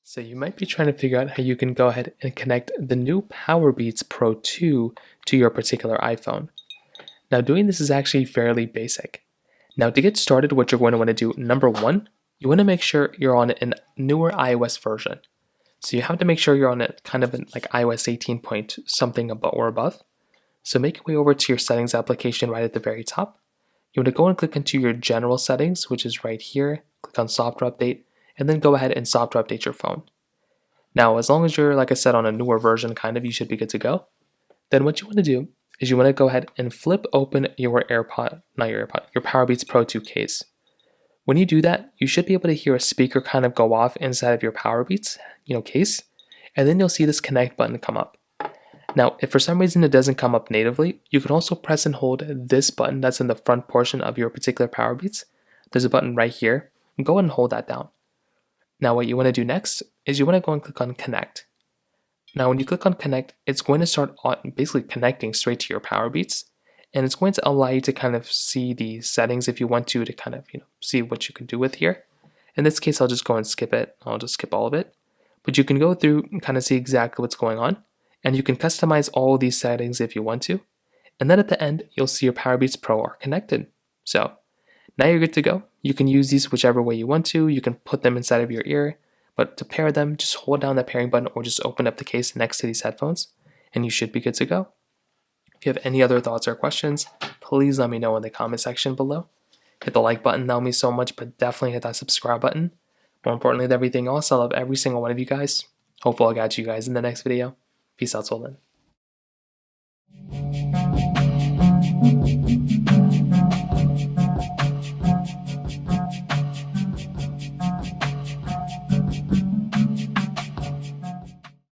So you might be trying to figure out how you can go ahead and connect the new Powerbeats Pro 2 to your particular iPhone. Now doing this is actually fairly basic. Now to get started, what you're going to want to do, number one, you want to make sure you're on a newer iOS version. So you have to make sure you're on a kind of like iOS 18 point something or above. So make your way over to your settings application right at the very top. You want to go and click into your general settings, which is right here. Click on software update, and then go ahead and software update your phone. Now, as long as you're, like I said, on a newer version, you should be good to go. Then what you want to do is you want to go ahead and flip open your your Powerbeats Pro 2 case. When you do that, you should be able to hear a speaker kind of go off inside of your Powerbeats, case, and then you'll see this connect button come up. Now, if for some reason it doesn't come up natively, you can also press and hold this button that's in the front portion of your particular Powerbeats. There's a button right here. Go ahead and hold that down. Now what you want to do next is you want to go and click on Connect. Now when you click on Connect, it's going to start basically connecting straight to your Powerbeats, and it's going to allow you to kind of see the settings if you want to kind of see what you can do with here. In this case, I'll just go and skip it. I'll just skip all of it. But you can go through and kind of see exactly what's going on, and you can customize all these settings if you want to. And then at the end, you'll see your Powerbeats Pro are connected. So now you're good to go. You can use these whichever way you want to. You can put them inside of your ear, but to pair them, just hold down that pairing button or just open up the case next to these headphones, and you should be good to go. If you have any other thoughts or questions, please let me know in the comment section below. Hit the like button, that would mean so much, but definitely hit that subscribe button. More importantly than everything else, I love every single one of you guys. Hopefully I'll catch you guys in the next video. Peace out till then.